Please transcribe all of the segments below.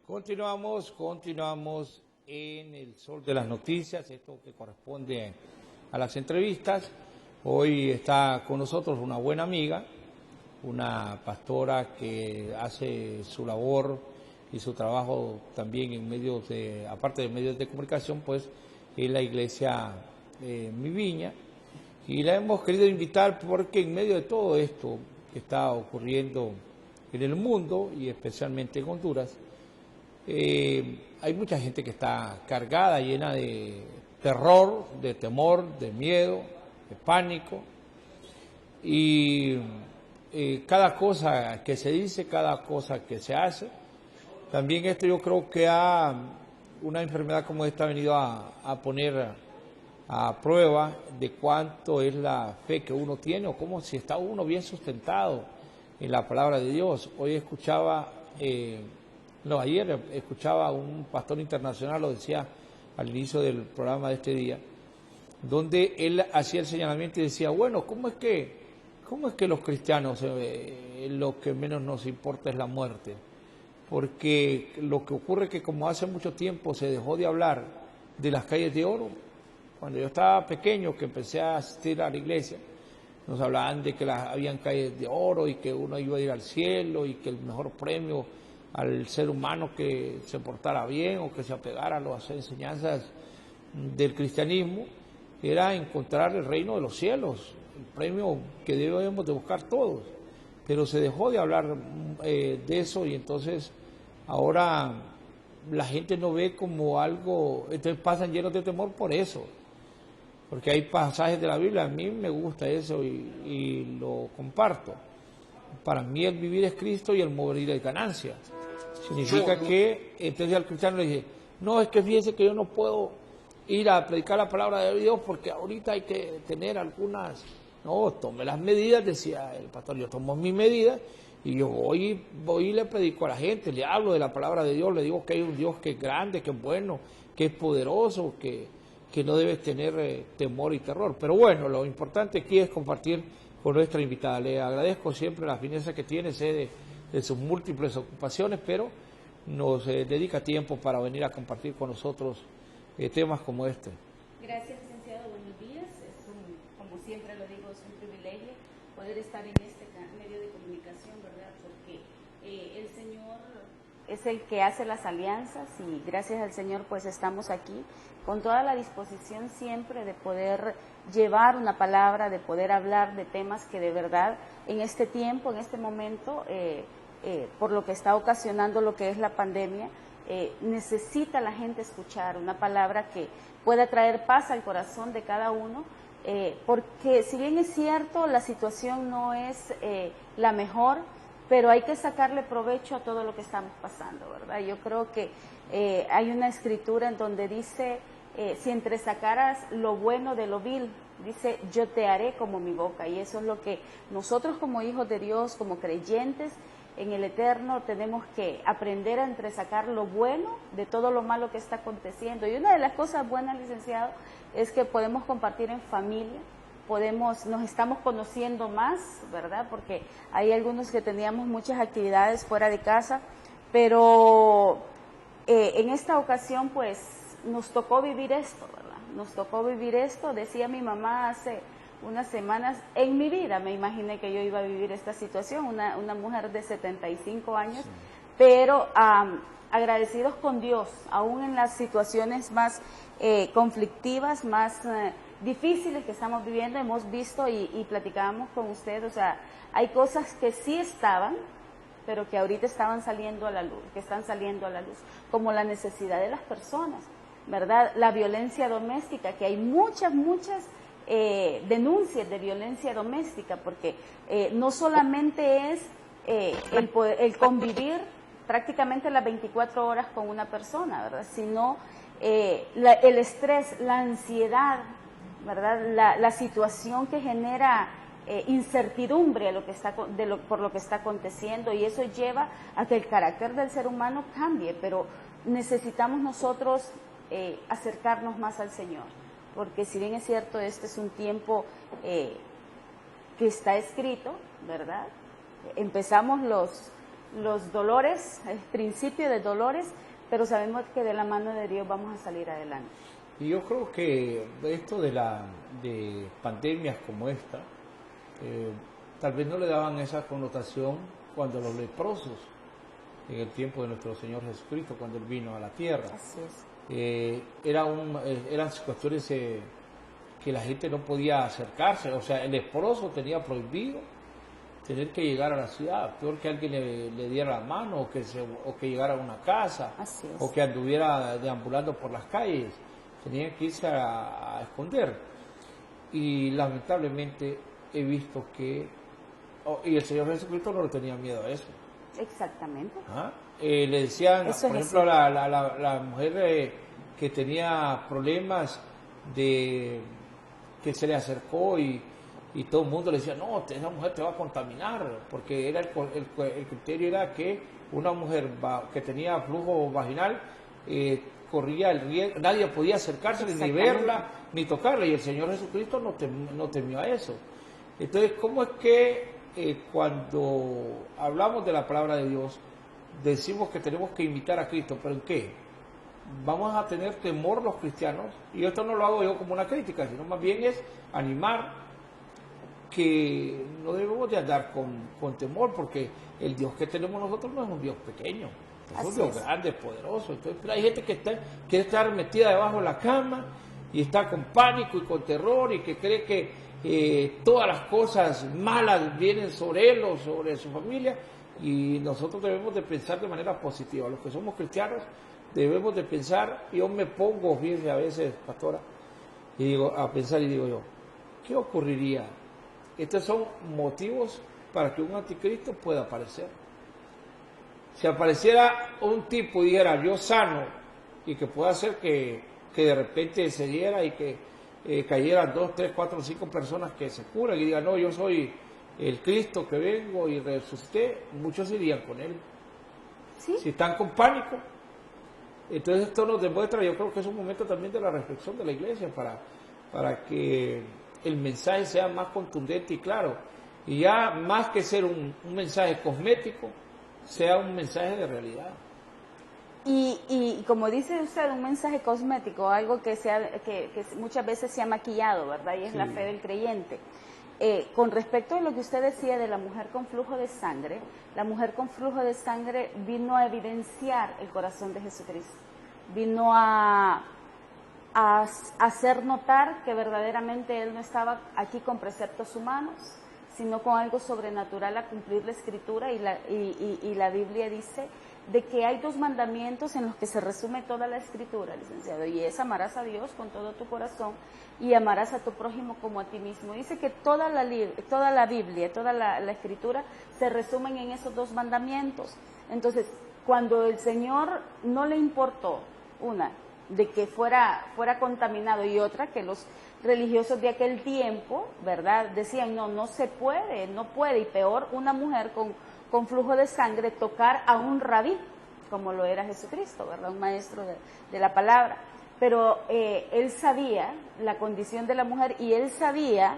Continuamos en el Sol de las Noticias, esto que corresponde a las entrevistas. Hoy está con nosotros una buena amiga, una pastora que hace su labor y su trabajo también en medios de, aparte de medios de comunicación, pues en la iglesia Mi Viña. Y la hemos querido invitar porque en medio de todo esto que está ocurriendo en el mundo y especialmente en Honduras, hay mucha gente que está cargada, llena de terror, de temor, de miedo, de pánico. Y cada cosa que se dice, cada cosa que se hace, también esto yo creo que una enfermedad como esta ha venido a poner a prueba de cuánto es la fe que uno tiene o cómo si está uno bien sustentado en la palabra de Dios. Hoy escuchaba, ayer escuchaba a un pastor internacional, lo decía al inicio del programa de este día, donde él hacía el señalamiento y decía, bueno, ¿cómo es que los cristianos lo que menos nos importa es la muerte? Porque lo que ocurre es que como hace mucho tiempo se dejó de hablar de las calles de oro. Cuando yo estaba pequeño, que empecé a asistir a la iglesia, nos hablaban de que habían calles de oro y que uno iba a ir al cielo y que el mejor premio al ser humano que se portara bien o que se apegara a las enseñanzas del cristianismo era encontrar el reino de los cielos, el premio que debemos de buscar todos. Pero se dejó de hablar de eso y entonces ahora la gente no ve como algo, entonces pasan llenos de temor por eso. Porque hay pasajes de la Biblia, a mí me gusta eso y lo comparto. Para mí el vivir es Cristo y el morir es ganancia. Significa que, entonces al cristiano le dije, no, es que fíjese que yo no puedo ir a predicar la palabra de Dios porque ahorita hay que tener algunas, no, tome las medidas, decía el pastor, yo tomo mis medidas y yo voy y le predico a la gente, le hablo de la palabra de Dios, le digo que hay un Dios que es grande, que es bueno, que es poderoso, que no debes tener temor y terror. Pero bueno, lo importante aquí es compartir con nuestra invitada. Le agradezco siempre la fineza que tiene, sé de sus múltiples ocupaciones, pero nos dedica tiempo para venir a compartir con nosotros temas como este. Gracias, licenciado. Buenos días. Como siempre lo digo, es un privilegio poder estar en este medio de comunicación, ¿verdad? Porque el Señor es el que hace las alianzas y gracias al Señor pues estamos aquí con toda la disposición siempre de poder llevar una palabra, de poder hablar de temas que de verdad en este tiempo, en este momento, por lo que está ocasionando lo que es la pandemia, necesita la gente escuchar una palabra que pueda traer paz al corazón de cada uno, porque si bien es cierto, la situación no es la mejor, pero hay que sacarle provecho a todo lo que estamos pasando, ¿verdad? Yo creo que hay una escritura en donde dice, si entresacaras lo bueno de lo vil, dice, yo te haré como mi boca. Y eso es lo que nosotros como hijos de Dios, como creyentes en el Eterno, tenemos que aprender a entresacar lo bueno de todo lo malo que está aconteciendo. Y una de las cosas buenas, licenciado, es que podemos compartir en familia, nos estamos conociendo más, ¿verdad? Porque hay algunos que teníamos muchas actividades fuera de casa, pero en esta ocasión pues nos tocó vivir esto, ¿verdad? Nos tocó vivir esto, decía mi mamá hace unas semanas, en mi vida me imaginé que yo iba a vivir esta situación, una mujer de 75 años, sí. Pero agradecidos con Dios, aún en las situaciones más conflictivas, más difíciles que estamos viviendo, hemos visto y platicábamos con usted, o sea, hay cosas que sí estaban, pero que ahorita estaban saliendo a la luz, que están saliendo a la luz, como la necesidad de las personas, ¿verdad? La violencia doméstica, que hay muchas denuncias de violencia doméstica, porque no solamente es el convivir prácticamente las 24 horas con una persona, ¿verdad? Sino el estrés, la ansiedad, ¿verdad? La situación que genera incertidumbre a por lo que está aconteciendo, y eso lleva a que el carácter del ser humano cambie, pero necesitamos nosotros acercarnos más al Señor, porque si bien es cierto, este es un tiempo que está escrito, ¿verdad? Empezamos los dolores, el principio de dolores, pero sabemos que de la mano de Dios vamos a salir adelante. Y yo creo que esto de pandemias como esta, tal vez no le daban esa connotación cuando los leprosos, en el tiempo de nuestro Señor Jesucristo, cuando Él vino a la tierra. Así es. Eran cuestiones que la gente no podía acercarse, o sea, el leproso tenía prohibido tener que llegar a la ciudad, peor que alguien le diera la mano o que llegara a una casa, Así es. o que anduviera deambulando por las calles, tenían que irse a esconder. Y lamentablemente he visto que, y el Señor Jesucristo no le tenía miedo a eso. Exactamente. ¿Ah? Le decían, Eso por es ejemplo, la mujer que tenía problemas que se le acercó y todo el mundo le decía, no, esa mujer te va a contaminar, porque era el criterio era que una mujer que tenía flujo vaginal corría el riesgo, nadie podía acercarse ni verla ni tocarla, y el Señor Jesucristo no temió a eso. Entonces, ¿cómo es que cuando hablamos de la palabra de Dios decimos que tenemos que imitar a Cristo? ¿Pero en qué? Vamos a tener temor los cristianos, y esto no lo hago yo como una crítica, sino más bien es animar que no debemos de andar con temor, porque el Dios que tenemos nosotros no es un Dios pequeño, es un Dios grande, poderoso. Entonces, pero hay gente que quiere estar metida debajo de la cama y está con pánico y con terror y que cree que todas las cosas malas vienen sobre él o sobre su familia, y nosotros debemos de pensar de manera positiva. Los que somos cristianos debemos de pensar. Yo me pongo, fíjense, a veces, pastora, y digo, a pensar y digo yo, ¿qué ocurriría? Estos son motivos para que un anticristo pueda aparecer. Si apareciera un tipo y dijera, yo sano, y que pueda hacer que de repente se diera y que cayeran 2, 3, 4, 5 personas que se curan y digan, no, yo soy el Cristo que vengo y resucité, muchos irían con él. ¿Sí? Si están con pánico. Entonces esto nos demuestra, yo creo que es un momento también de la reflexión de la iglesia para que el mensaje sea más contundente y claro, y ya más que ser un mensaje cosmético, sea un mensaje de realidad. Y como dice usted, un mensaje cosmético, algo que muchas veces se ha maquillado, ¿verdad? Y es la fe del creyente. Con respecto a lo que usted decía de la mujer con flujo de sangre, la mujer con flujo de sangre vino a evidenciar el corazón de Jesucristo, vino a hacer notar que verdaderamente Él no estaba aquí con preceptos humanos, sino con algo sobrenatural a cumplir la Escritura, y la Biblia dice de que hay 2 mandamientos en los que se resume toda la Escritura, licenciado, y es amarás a Dios con todo tu corazón y amarás a tu prójimo como a ti mismo. Dice que toda la Biblia, toda la Escritura se resumen en esos 2 mandamientos. Entonces, cuando el Señor no le importó, una, de que fuera contaminado, y otra, que los religiosos de aquel tiempo, ¿verdad?, decían, no se puede, no puede, y peor una mujer con flujo de sangre tocar a un rabí, como lo era Jesucristo, ¿verdad?, un maestro de la palabra. Pero él sabía la condición de la mujer, y él sabía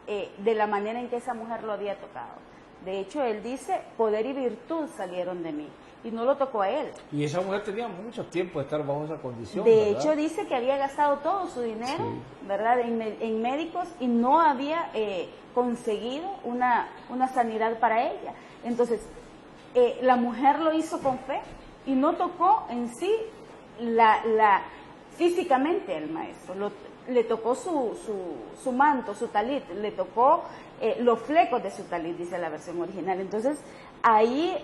de la manera en que esa mujer lo había tocado. De hecho, él dice, poder y virtud salieron de mí, y no lo tocó a él. Y esa mujer tenía mucho tiempo de estar bajo esa condición, De ¿verdad? hecho, dice que había gastado todo su dinero, ¿verdad?, en médicos, y no había conseguido una sanidad para ella. Entonces, la mujer lo hizo con fe y no tocó en sí físicamente al maestro. Le tocó su manto, su talit, le tocó los flecos de su talit, dice la versión original. Entonces, ahí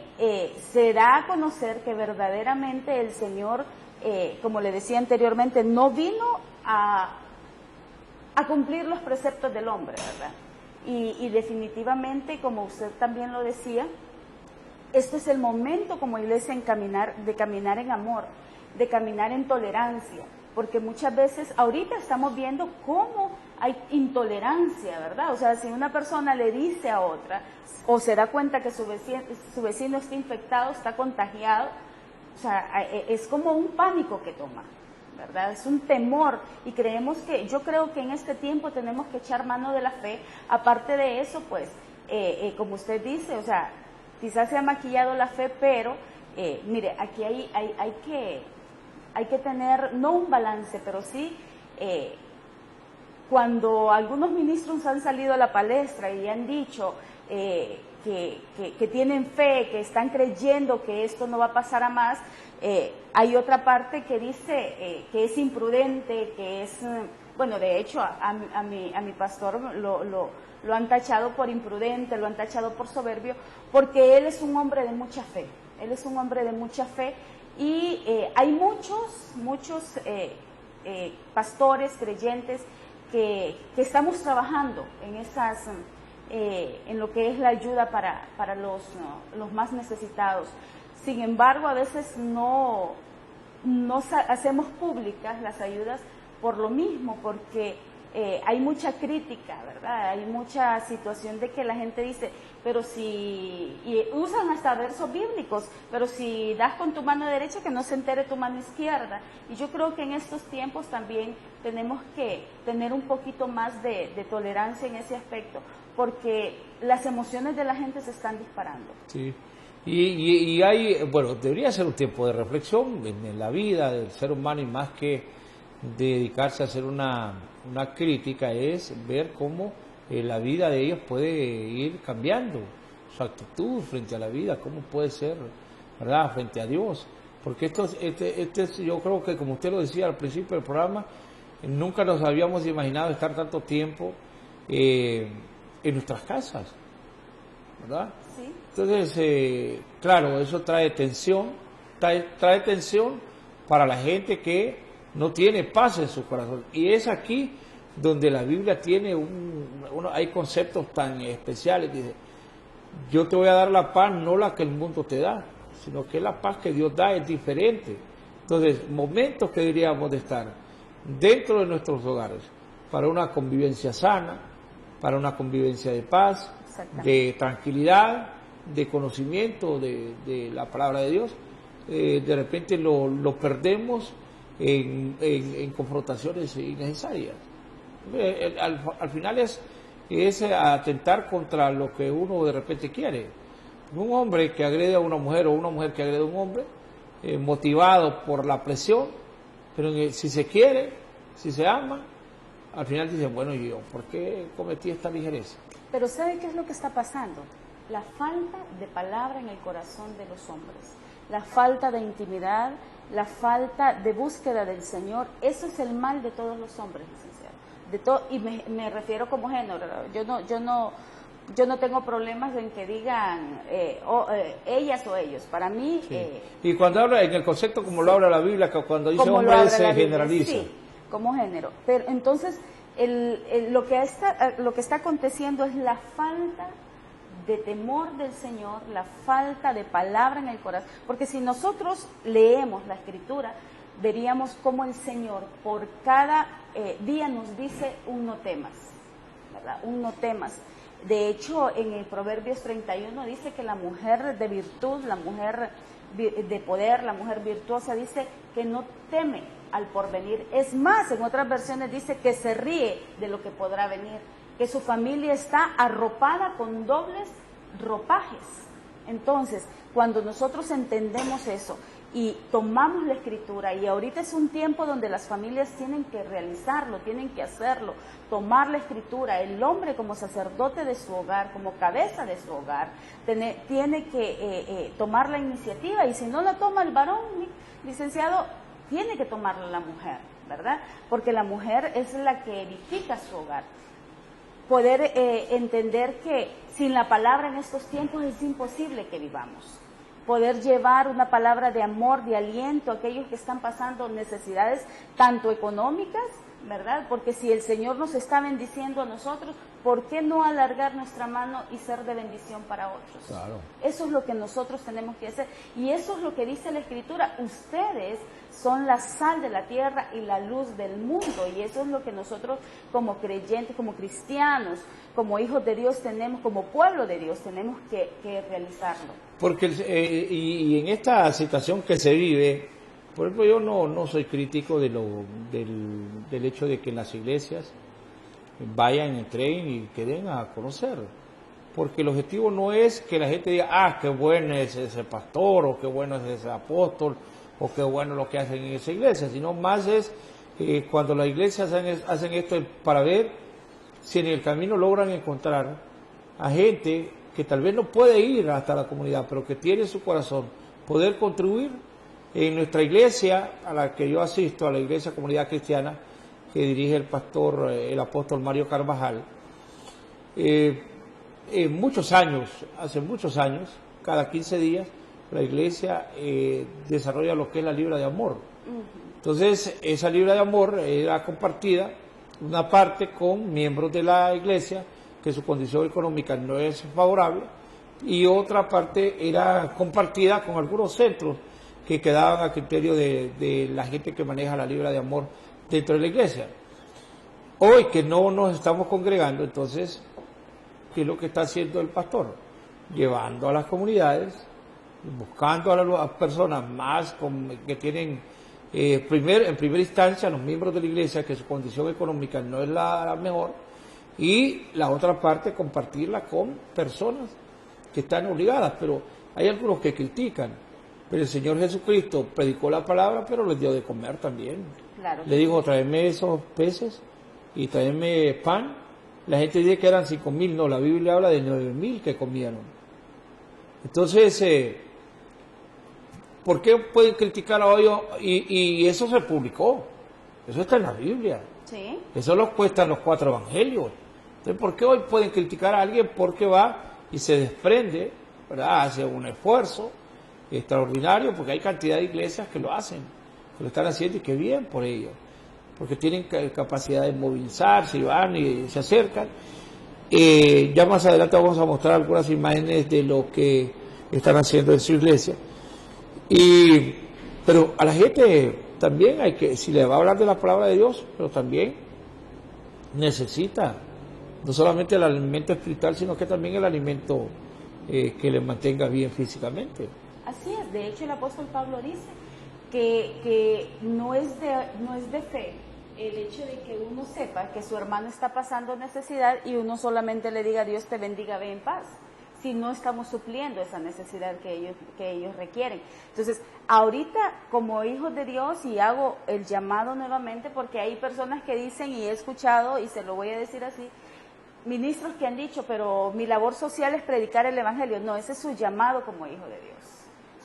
se da a conocer que verdaderamente el Señor, como le decía anteriormente, no vino a cumplir los preceptos del hombre, ¿verdad? Y definitivamente, como usted también lo decía, este es el momento como iglesia de caminar en amor, de caminar en tolerancia, porque muchas veces ahorita estamos viendo cómo hay intolerancia, ¿verdad? O sea, si una persona le dice a otra, o se da cuenta que su vecino está infectado, está contagiado, o sea, es como un pánico que toma, ¿verdad? Es un temor, y yo creo que en este tiempo tenemos que echar mano de la fe. Aparte de eso, pues, como usted dice, o sea, quizás se ha maquillado la fe, pero mire, aquí hay que tener, no un balance, pero sí, cuando algunos ministros han salido a la palestra y han dicho que tienen fe, que están creyendo que esto no va a pasar a más, hay otra parte que dice que es imprudente, que es, bueno, de hecho a mi pastor lo han tachado por imprudente, lo han tachado por soberbio, porque él es un hombre de mucha fe, él es un hombre de mucha fe, y hay muchos pastores, creyentes, que estamos trabajando en en lo que es la ayuda para los más necesitados. Sin embargo, a veces no hacemos públicas las ayudas por lo mismo, porque hay mucha crítica, ¿verdad? Hay mucha situación de que la gente dice, pero y usan hasta versos bíblicos, pero si das con tu mano derecha, que no se entere tu mano izquierda. Y yo creo que en estos tiempos también tenemos que tener un poquito más de tolerancia en ese aspecto, porque las emociones de la gente se están disparando. Sí, y hay, bueno, debería ser un tiempo de reflexión en la vida del ser humano, y más que dedicarse a hacer una crítica, es ver cómo la vida de ellos puede ir cambiando, su actitud frente a la vida, cómo puede ser, ¿verdad?, frente a Dios. Porque yo creo que, como usted lo decía al principio del programa, nunca nos habíamos imaginado estar tanto tiempo en nuestras casas, ¿verdad? Sí. Entonces, claro, eso trae tensión para la gente que no tiene paz en su corazón. Y es aquí donde la Biblia tiene hay conceptos tan especiales. Dice, yo te voy a dar la paz, no la que el mundo te da, sino que la paz que Dios da es diferente. Entonces, momentos que deberíamos de estar dentro de nuestros hogares para una convivencia sana, para una convivencia de paz, de tranquilidad, de conocimiento de la palabra de Dios, de repente lo perdemos en confrontaciones innecesarias. Al final es atentar contra lo que uno de repente quiere. Un hombre que agrede a una mujer, o una mujer que agrede a un hombre, motivado por la presión, pero si se quiere, si se ama, al final dicen, bueno, ¿y yo por qué cometí esta ligereza? Pero ¿sabe qué es lo que está pasando? La falta de palabra en el corazón de los hombres, la falta de intimidad, la falta de búsqueda del Señor. Eso es el mal de todos los hombres, licenciado. Y me refiero como género. Yo no tengo problemas en que digan ellas o ellos. Para mí... Sí. Y cuando habla, en el concepto como lo habla la Biblia, que cuando dice hombre se generaliza. Sí, como género. Pero entonces, lo que está aconteciendo es la falta de temor del Señor, la falta de palabra en el corazón. Porque si nosotros leemos la Escritura, veríamos cómo el Señor por cada día nos dice un no temas, ¿verdad? Un no temas. De hecho, en el Proverbios 31 dice que la mujer de virtud, la mujer de poder, la mujer virtuosa, dice que no teme al porvenir. Es más, en otras versiones dice que se ríe de lo que podrá venir, que su familia está arropada con dobles ropajes. Entonces, cuando nosotros entendemos eso y tomamos la Escritura, y ahorita es un tiempo donde las familias tienen que realizarlo, tienen que hacerlo, tomar la Escritura, el hombre como sacerdote de su hogar, como cabeza de su hogar, tiene que tomar la iniciativa, y si no la toma el varón, licenciado, tiene que tomarla la mujer, ¿verdad? Porque la mujer es la que edifica su hogar. Poder entender que sin la palabra en estos tiempos es imposible que vivamos. Poder llevar una palabra de amor, de aliento a aquellos que están pasando necesidades tanto económicas, ¿verdad? Porque si el Señor nos está bendiciendo a nosotros, ¿por qué no alargar nuestra mano y ser de bendición para otros? Claro. Eso es lo que nosotros tenemos que hacer, y eso es lo que dice la Escritura. Ustedes son la sal de la tierra y la luz del mundo, y eso es lo que nosotros como creyentes, como cristianos, como hijos de Dios tenemos, como pueblo de Dios tenemos que realizarlo. Porque y en esta situación que se vive, por ejemplo, yo no soy crítico del hecho de que en las iglesias vayan, entren y queden a conocer, porque el objetivo no es que la gente diga, ah, qué bueno es ese pastor, o qué bueno es ese apóstol, o qué bueno lo que hacen en esa iglesia, sino más es cuando las iglesias hacen esto para ver si en el camino logran encontrar a gente que tal vez no puede ir hasta la comunidad, pero que tiene en su corazón poder contribuir en nuestra iglesia, a la que yo asisto, a la Iglesia Comunidad Cristiana, que dirige el pastor, el apóstol Mario Carvajal. Muchos años, hace muchos años, cada 15 días, la iglesia desarrolla lo que es la libra de amor. Entonces, esa libra de amor era compartida, una parte con miembros de la iglesia, que su condición económica no es favorable, y otra parte era compartida con algunos centros que quedaban a criterio de la gente que maneja la libra de amor dentro de la iglesia. Hoy que no nos estamos congregando, entonces, ¿qué es lo que está haciendo el pastor? Llevando a las comunidades, buscando a las personas más que tienen, en primera instancia, los miembros de la iglesia, que su condición económica no es la mejor, y la otra parte, compartirla con personas que están obligadas, pero hay algunos que critican. Pero el Señor Jesucristo predicó la palabra, pero les dio de comer también. Claro. Le dijo, tráeme esos peces y tráeme pan. La gente dice que eran 5,000, no, la Biblia habla de 9,000 que comieron. Entonces, ¿por qué pueden criticar a ellos? Y eso se publicó, eso está en la Biblia. Sí. Eso lo cuestan los 4 evangelios. Entonces, ¿por qué hoy pueden criticar a alguien? Porque va y se desprende, ¿verdad? Hace un esfuerzo extraordinario, porque hay cantidad de iglesias que lo hacen, que lo están haciendo, y qué bien por ellos, porque tienen capacidad de movilizarse y van y se acercan. Ya más adelante vamos a mostrar algunas imágenes de lo que están haciendo en su iglesia. Pero a la gente también hay que, si le va a hablar de la palabra de Dios, pero también necesita no solamente el alimento espiritual, sino que también el alimento que le mantenga bien físicamente. Así es, de hecho el apóstol Pablo dice que no es de fe el hecho de que uno sepa que su hermano está pasando necesidad y uno solamente le diga Dios te bendiga, ve en paz, si no estamos supliendo esa necesidad que ellos requieren. Entonces, ahorita como hijos de Dios, y hago el llamado nuevamente, porque hay personas que dicen, y he escuchado, y se lo voy a decir así, ministros que han dicho, pero mi labor social es predicar el evangelio. No, ese es su llamado como hijo de Dios.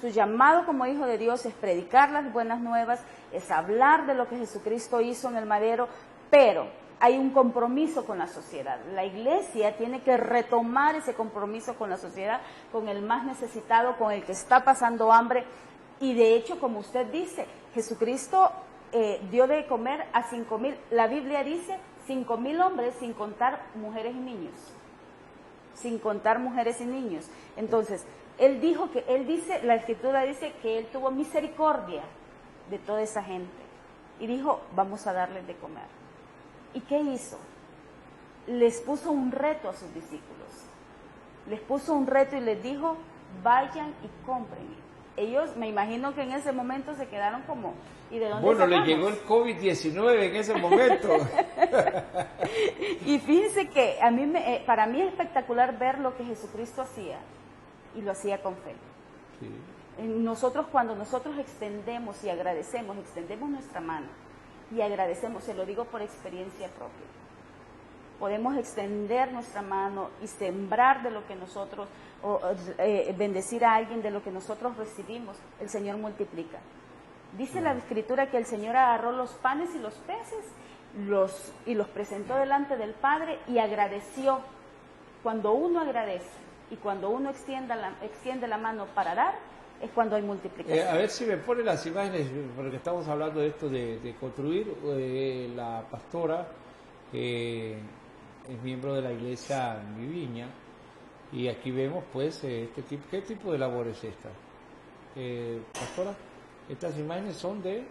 Su llamado como hijo de Dios es predicar las buenas nuevas, es hablar de lo que Jesucristo hizo en el madero, pero hay un compromiso con la sociedad. La iglesia tiene que retomar ese compromiso con la sociedad, con el más necesitado, con el que está pasando hambre. Y de hecho, como usted dice, Jesucristo dio de comer a 5,000. La Biblia dice 5,000 hombres, sin contar mujeres y niños. Sin contar mujeres y niños. Entonces, la Escritura dice que Él tuvo misericordia de toda esa gente. Y dijo, vamos a darles de comer. ¿Y qué hizo? Les puso un reto a sus discípulos. Les puso un reto y les dijo, vayan y compren. Ellos, me imagino que en ese momento se quedaron como, ¿y de dónde Bueno, sacamos? le llegó el COVID-19 en ese momento. Y fíjense que para mí es espectacular ver lo que Jesucristo hacía, y lo hacía con fe. Sí. Nosotros, cuando nosotros extendemos y agradecemos, extendemos nuestra mano y agradecemos, se lo digo por experiencia propia, podemos extender nuestra mano y sembrar de lo que nosotros, bendecir a alguien de lo que nosotros recibimos, el Señor multiplica. Dice la Escritura que el Señor agarró los panes y los peces y los presentó delante del Padre y agradeció. Cuando uno agradece y cuando uno extiende la mano para dar, es cuando hay multiplicación. A ver si me pone las imágenes, porque estamos hablando de esto de construir. La pastora es miembro de la iglesia Mi Viña, y aquí vemos pues ¿qué tipo de labor es esta? Pastora, estas imágenes son de...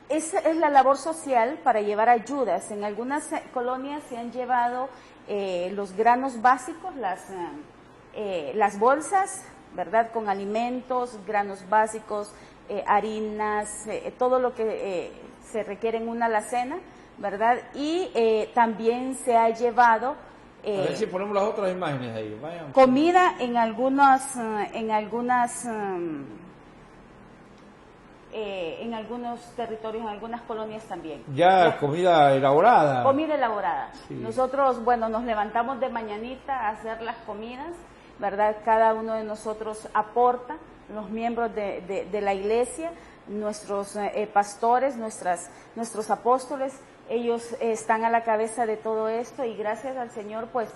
Esa es la labor social para llevar ayudas. En algunas colonias se han llevado los granos básicos, las bolsas, ¿verdad? Con alimentos, granos básicos, harinas, todo lo que se requiere en una alacena, ¿verdad? Y también se ha llevado A ver si ponemos las otras imágenes ahí. Vayan. Comida en algunos territorios, en algunas colonias también. Ya comida elaborada. Comida elaborada. Sí. Nosotros, bueno, nos levantamos de mañanita a hacer las comidas, ¿verdad? Cada uno de nosotros aporta, los miembros de la iglesia, nuestros pastores, nuestros apóstoles, ellos están a la cabeza de todo esto y gracias al Señor, pues,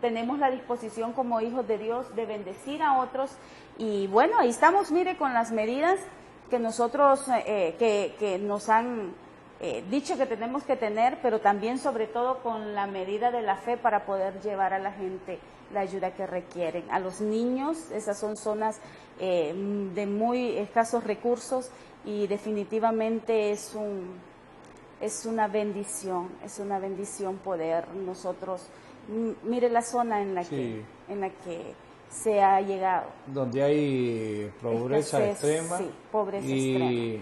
tenemos la disposición como hijos de Dios de bendecir a otros y bueno, ahí estamos, mire, con las medidas que nosotros, que nos han dicho que tenemos que tener, pero también sobre todo con la medida de la fe para poder llevar a la gente la ayuda que requieren. A los niños, esas son zonas de muy escasos recursos y definitivamente es una bendición poder nosotros, mire la zona en la Sí. que se ha llegado. Donde hay pobreza extrema. Sí, pobreza y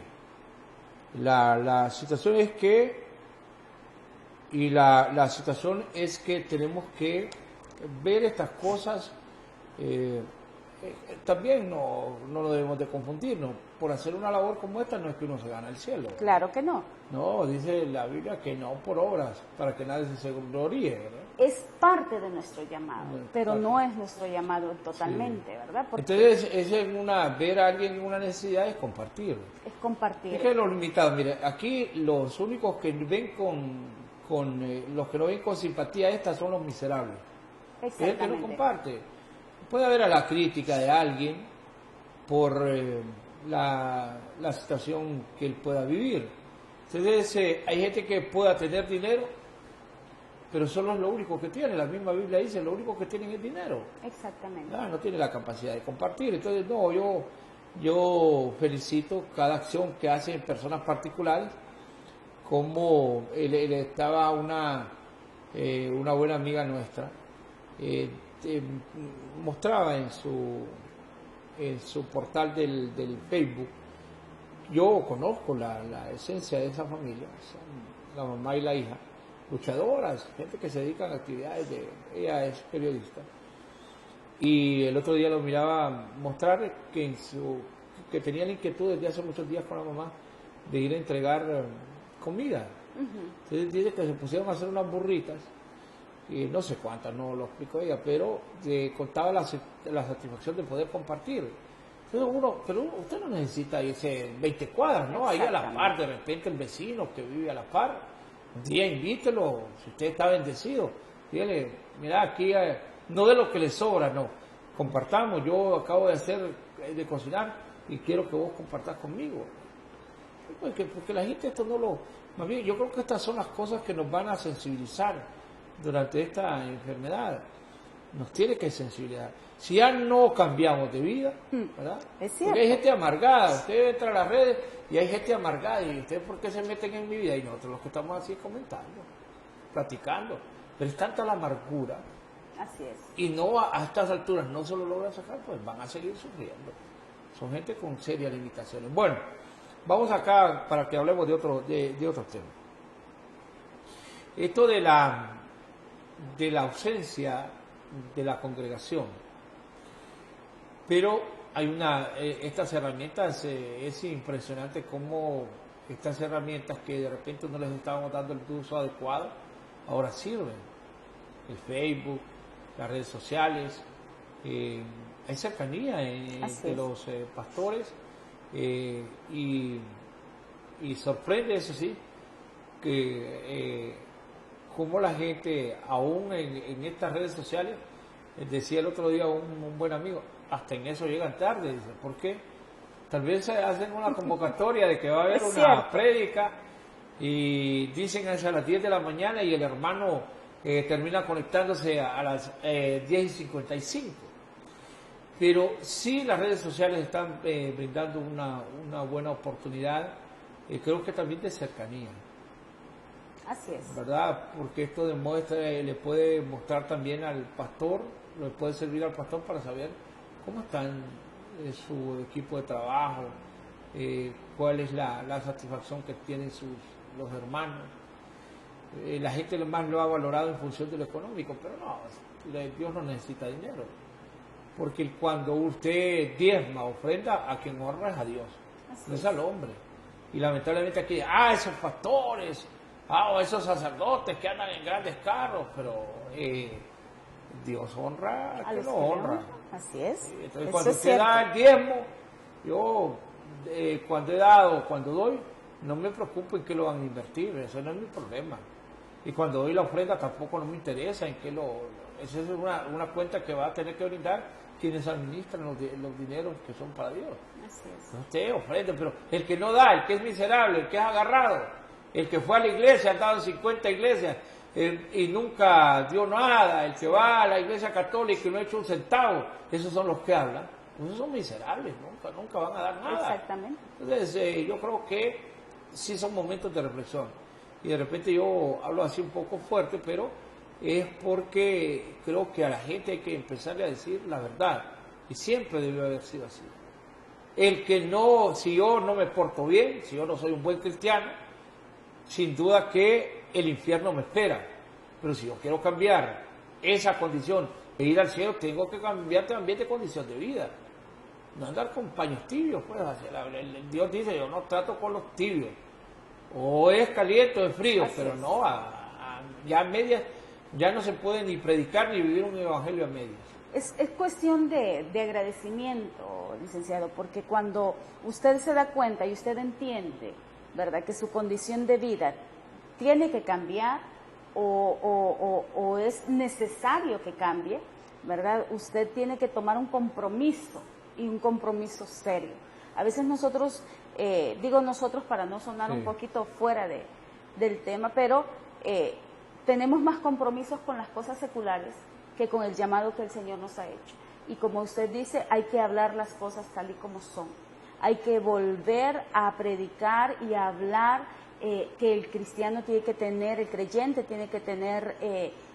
extrema. La situación es que, la situación es que tenemos que ver estas cosas, también no lo debemos de confundirnos. Por hacer una labor como esta no es que uno se gana el cielo. Claro que no. No, dice la Biblia que no por obras, para que nadie se gloríe, ¿verdad? Es parte de nuestro llamado, pero parte. no es nuestro llamado totalmente, Sí. ¿verdad? Porque Entonces, ver a alguien en una necesidad es compartir. es compartir. Es que lo limitado, mire, aquí los únicos que ven los que no ven con simpatía esta son los miserables. Es el que no comparte. Puede haber a la crítica de alguien por la situación que él pueda vivir. Entonces, hay gente que pueda tener dinero, pero solo es lo único que tiene. La misma Biblia dice, lo único que tienen es dinero. Exactamente. No tiene la capacidad de compartir. Entonces, no, yo felicito cada acción que hacen personas particulares, como estaba una buena amiga nuestra, mostraba en su portal del Facebook. Yo conozco la esencia de esa familia, son la mamá y la hija, luchadoras, gente que se dedica a actividades ella es periodista. Y el otro día lo miraba mostrar que tenía la inquietud desde hace muchos días con la mamá de ir a entregar comida. Entonces dice que se pusieron a hacer unas burritas, y no sé cuántas, no lo explicó ella, pero contaba la satisfacción de poder compartir. Entonces pero usted no necesita irse 20 cuadras, ¿no? Ahí a la par, de repente el vecino que vive a la par, un día invítelo, si usted está bendecido, dígale, mira, aquí no de lo que le sobra, no, compartamos, yo acabo de cocinar y quiero que vos compartas conmigo. Porque la gente esto no lo... Más bien, yo creo que estas son las cosas que nos van a sensibilizar durante esta enfermedad. Nos tiene que sensibilizar. Si ya no cambiamos de vida, ¿verdad? Es cierto. Porque hay gente amargada. Usted entra a las redes y hay gente amargada. ¿Y ustedes por qué se meten en mi vida? Y nosotros los que estamos así comentando, platicando. Pero es tanta la amargura. Así es. Y no a estas alturas no se lo logran sacar, pues van a seguir sufriendo. Son gente con serias limitaciones. Bueno, vamos acá para que hablemos de otro tema. Esto de la ausencia de la congregación. Pero hay estas herramientas, es impresionante cómo estas herramientas que de repente no les estábamos dando el uso adecuado, ahora sirven. El Facebook, las redes sociales, hay cercanía de los pastores y sorprende, eso sí, que como la gente, aún en estas redes sociales, decía el otro día un buen amigo, hasta en eso llegan tarde. Dice, ¿por qué? Tal vez hacen una convocatoria de que va a haber una prédica y dicen a las 10 de la mañana y el hermano termina conectándose a las 10:55. Pero sí, las redes sociales están brindando una buena oportunidad, creo que también de cercanía. Así es. ¿Verdad? Porque esto le puede mostrar también al pastor, le puede servir al pastor para saber cómo están su equipo de trabajo, cuál es la satisfacción que tienen los hermanos. la gente más lo ha valorado en función de lo económico, pero no, Dios no necesita dinero. Porque cuando usted diezma, ofrenda, a quien honra es a Dios, no es al hombre. Y lamentablemente aquí, esos pastores, o esos sacerdotes que andan en grandes carros, pero Dios honra a quien lo honra. Así es. Entonces, eso cuando es usted da el diezmo, yo cuando he dado, cuando doy, no me preocupo en qué lo van a invertir, eso no es mi problema. Y cuando doy la ofrenda tampoco no me interesa en qué esa es una cuenta que va a tener que brindar quienes administran los dineros que son para Dios. Así es. No usted ofrenda, pero el que no da, el que es miserable, el que es agarrado, el que fue a la iglesia, ha dado en 50 iglesias y nunca dio nada, el que va a la iglesia católica y no ha hecho un centavo, esos son los que hablan. Esos son miserables, nunca van a dar nada. Exactamente. Entonces, yo creo que sí son momentos de reflexión. Y de repente yo hablo así un poco fuerte, pero es porque creo que a la gente hay que empezarle a decir la verdad. Y siempre debió haber sido así. El que no, si yo no me porto bien, si yo no soy un buen cristiano, sin duda que el infierno me espera. Pero si yo quiero cambiar esa condición e ir al cielo, tengo que cambiar también de condición de vida. No andar con paños tibios, pues. Dios dice, yo no trato con los tibios. O es caliente o es frío, así pero es. No, ya a medias, ya no se puede ni predicar ni vivir un evangelio a medias. Es cuestión de agradecimiento, licenciado, porque cuando usted se da cuenta y usted entiende, ¿verdad?, que su condición de vida tiene que cambiar o es necesario que cambie, ¿verdad?, usted tiene que tomar un compromiso, y un compromiso serio. A veces nosotros, digo nosotros para no sonar un poquito fuera del tema, pero tenemos más compromisos con las cosas seculares que con el llamado que el Señor nos ha hecho. Y como usted dice, hay que hablar las cosas tal y como son. Hay que volver a predicar y a hablar que el cristiano tiene que tener, el creyente tiene que tener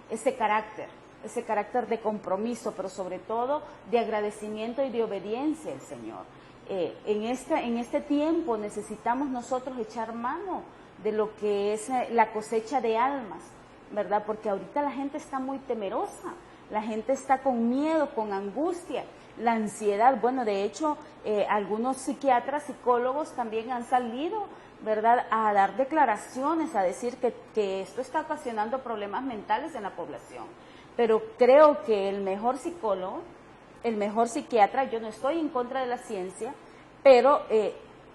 ese carácter de compromiso, pero sobre todo de agradecimiento y de obediencia al Señor. En este tiempo necesitamos nosotros echar mano de lo que es la cosecha de almas, ¿verdad? Porque ahorita la gente está muy temerosa, la gente está con miedo, con angustia, la ansiedad. Bueno, de hecho, algunos psiquiatras, psicólogos también han salido, ¿verdad?, a dar declaraciones, a decir que esto está ocasionando problemas mentales en la población. Pero creo que el mejor psicólogo, el mejor psiquiatra, yo no estoy en contra de la ciencia, pero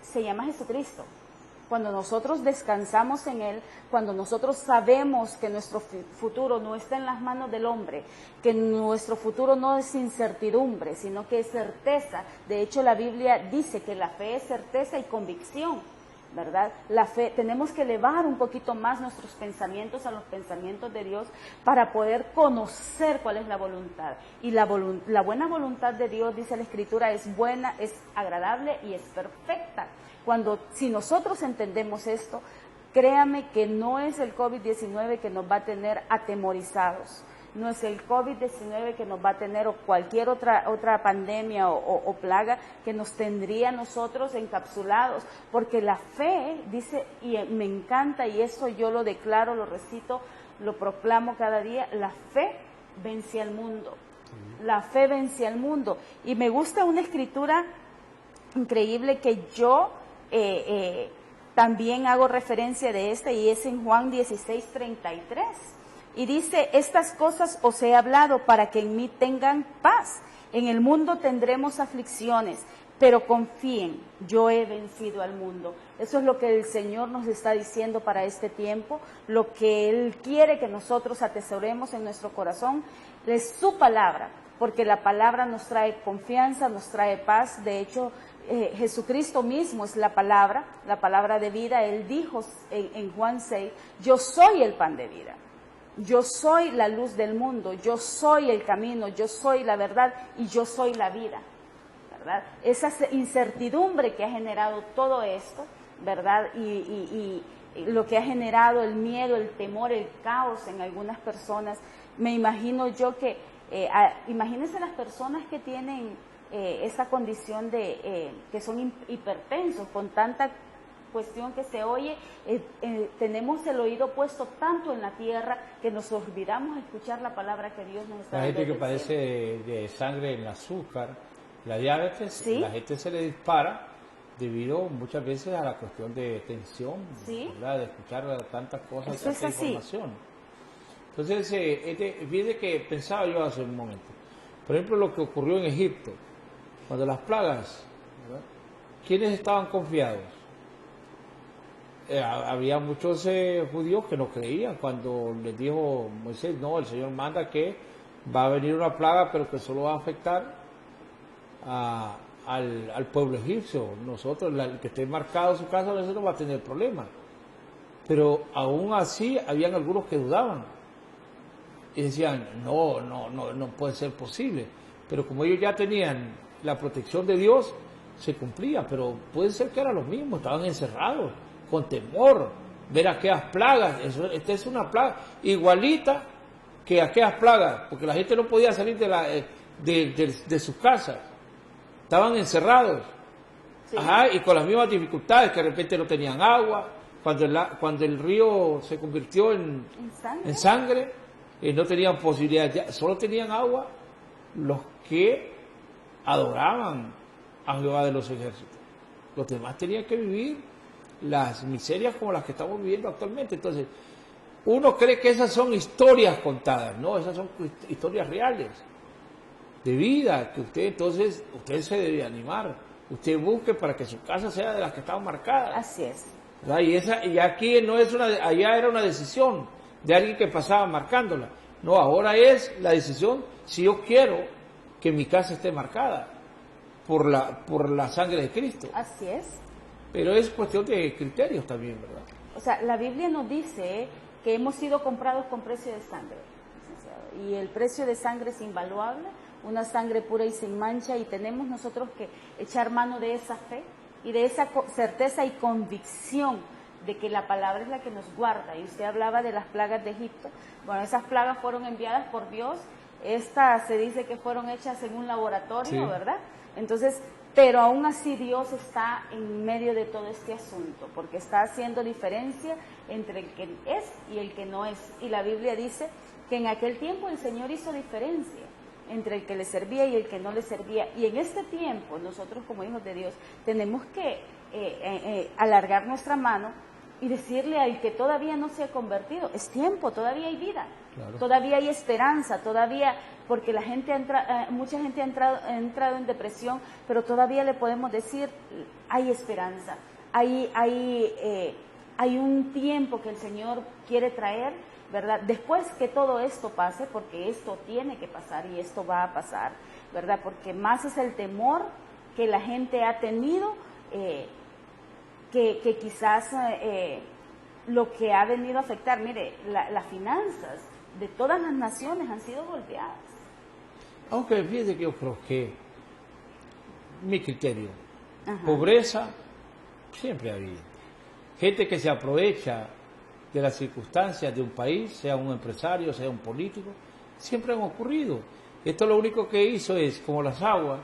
se llama Jesucristo. Cuando nosotros descansamos en Él, cuando nosotros sabemos que nuestro futuro no está en las manos del hombre, que nuestro futuro no es incertidumbre, sino que es certeza. De hecho, la Biblia dice que la fe es certeza y convicción, ¿verdad? La fe, tenemos que elevar un poquito más nuestros pensamientos a los pensamientos de Dios para poder conocer cuál es la voluntad. Y la buena voluntad de Dios, dice la Escritura, es buena, es agradable y es perfecta. Si nosotros entendemos esto, créame que no es el COVID-19 que nos va a tener atemorizados, no es el COVID-19 que nos va a tener o cualquier otra pandemia o plaga que nos tendría nosotros encapsulados, porque la fe, dice, y me encanta, y eso yo lo declaro, lo recito, lo proclamo cada día, la fe vence al mundo, la fe vence al mundo. Y me gusta una escritura increíble que yo también hago referencia de esta, y es en Juan 16:33. Y dice, estas cosas os he hablado para que en mí tengan paz. En el mundo tendremos aflicciones, pero confíen, yo he vencido al mundo. Eso es lo que el Señor nos está diciendo para este tiempo, lo que Él quiere que nosotros atesoremos en nuestro corazón, es su palabra, porque la palabra nos trae confianza, nos trae paz. De hecho, Jesucristo mismo es la palabra de vida. Él dijo en Juan 6, yo soy el pan de vida. Yo soy la luz del mundo, yo soy el camino, yo soy la verdad y yo soy la vida, ¿verdad? Esa incertidumbre que ha generado todo esto, ¿verdad? Y lo que ha generado el miedo, el temor, el caos en algunas personas. Me imagino yo que, imagínense las personas que tienen esa condición que son hipertensos, con tanta cuestión que se oye, tenemos el oído puesto tanto en la tierra que nos olvidamos de escuchar la palabra que Dios nos está La dando. gente que padece de sangre en el azúcar, la diabetes, ¿Sí? la gente se le dispara debido muchas veces a la cuestión de tensión, ¿Sí? ¿verdad? De escuchar tantas cosas, Eso es tanta así. información. Entonces, fíjate que pensaba yo hace un momento, por ejemplo, lo que ocurrió en Egipto, cuando las plagas, ¿verdad? ¿Quiénes estaban confiados? Había muchos judíos que no creían cuando les dijo Moisés, no, el Señor manda que va a venir una plaga, pero que solo va a afectar al pueblo egipcio. Nosotros, el que esté marcado en su casa, ese no va a tener problema. Pero aún así, habían algunos que dudaban y decían, no puede ser posible. Pero como ellos ya tenían la protección de Dios, se cumplía. Pero puede ser que eran los mismos, estaban encerrados, con temor, ver aquellas plagas. Esta es una plaga igualita que aquellas plagas, porque la gente no podía salir de sus casas, estaban encerrados. Sí. Ajá, y con las mismas dificultades, que de repente no tenían agua, cuando el río se convirtió en sangre, no tenían posibilidad, solo tenían agua los que adoraban a Jehová de los ejércitos. Los demás tenían que vivir las miserias como las que estamos viviendo actualmente. Entonces, uno cree que esas son historias contadas, no, esas son historias reales, de vida, que usted se debe animar, usted busque para que su casa sea de las que estaban marcadas. Así es. Y aquí no es allá era una decisión de alguien que pasaba marcándola. No, ahora es la decisión si yo quiero que mi casa esté marcada por la sangre de Cristo. Así es. Pero es cuestión de criterios también, ¿verdad? O sea, la Biblia nos dice que hemos sido comprados con precio de sangre, licenciado. Y el precio de sangre es invaluable, una sangre pura y sin mancha, y tenemos nosotros que echar mano de esa fe y de esa certeza y convicción de que la palabra es la que nos guarda. Y usted hablaba de las plagas de Egipto. Bueno, esas plagas fueron enviadas por Dios. Estas se dice que fueron hechas en un laboratorio, sí, ¿verdad? Entonces, pero aún así Dios está en medio de todo este asunto, porque está haciendo diferencia entre el que es y el que no es. Y la Biblia dice que en aquel tiempo el Señor hizo diferencia entre el que le servía y el que no le servía. Y en este tiempo, nosotros como hijos de Dios, tenemos que alargar nuestra mano y decirle al que todavía no se ha convertido, es tiempo, todavía hay vida, claro, todavía hay esperanza, todavía, porque la gente mucha gente ha entrado en depresión, pero todavía le podemos decir, hay esperanza, hay un tiempo que el Señor quiere traer, ¿verdad? Después que todo esto pase, porque esto tiene que pasar y esto va a pasar, ¿verdad? Porque más es el temor que la gente ha tenido, que quizás lo que ha venido a afectar, mire, las finanzas de todas las naciones han sido golpeadas. Aunque fíjese que yo creo que mi criterio, pobreza siempre ha habido. Gente que se aprovecha de las circunstancias de un país, sea un empresario, sea un político, siempre han ocurrido. Esto lo único que hizo es, como las aguas,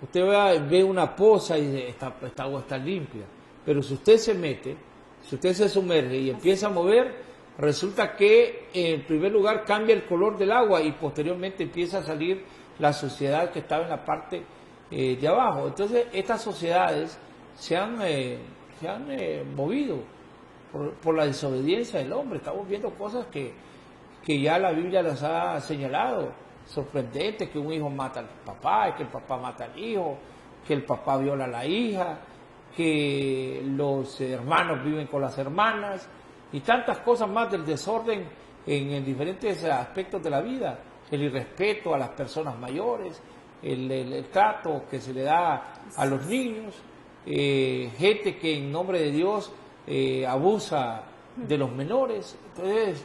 usted ve una poza y dice, esta agua está limpia, pero si usted se mete, si usted se sumerge y empieza a mover, resulta que en primer lugar cambia el color del agua y posteriormente empieza a salir la suciedad que estaba en la parte de abajo. Entonces estas sociedades se han movido por la desobediencia del hombre. Estamos viendo cosas que ya la Biblia las ha señalado, sorprendente, que un hijo mata al papá, que el papá mata al hijo, que el papá viola a la hija, que los hermanos viven con las hermanas y tantas cosas más del desorden en diferentes aspectos de la vida, el irrespeto a las personas mayores, el trato que se le da a los niños, gente que en nombre de Dios abusa de los menores. Entonces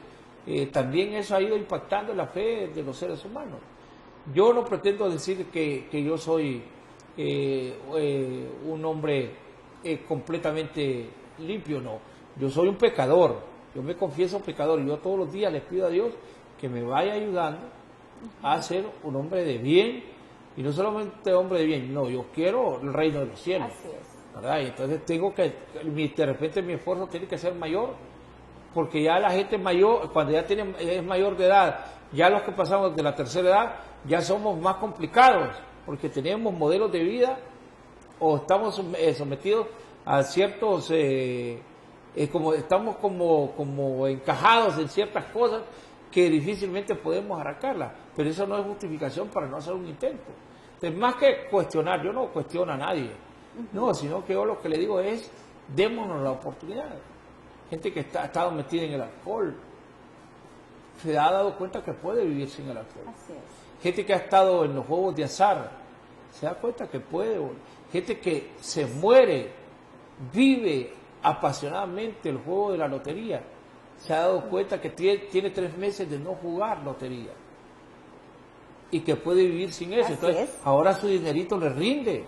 también eso ha ido impactando la fe de los seres humanos. Yo no pretendo decir que yo soy un hombre completamente limpio, no. Yo soy un pecador, yo me confieso pecador y yo todos los días les pido a Dios que me vaya ayudando a ser un hombre de bien, y no solamente hombre de bien, no, yo quiero el reino de los cielos. Así es. ¿verdad? Y entonces tengo que, de repente mi esfuerzo tiene que ser mayor, porque ya la gente mayor, cuando ya es mayor de edad, ya los que pasamos de la tercera edad, ya somos más complicados, porque tenemos modelos de vida o estamos sometidos a ciertos, como estamos como encajados en ciertas cosas que difícilmente podemos arrancarlas, pero eso no es justificación para no hacer un intento. Entonces, más que cuestionar, yo no cuestiono a nadie, no, sino que yo lo que le digo es, démonos la oportunidad. Gente que ha estado metida en el alcohol, se ha dado cuenta que puede vivir sin el alcohol. Así es. Gente que ha estado en los juegos de azar, se da cuenta que puede. Gente que se muere, vive apasionadamente el juego de la lotería, se ha dado cuenta que tiene 3 meses de no jugar lotería y que puede vivir sin eso. Entonces, ahora su dinerito le rinde.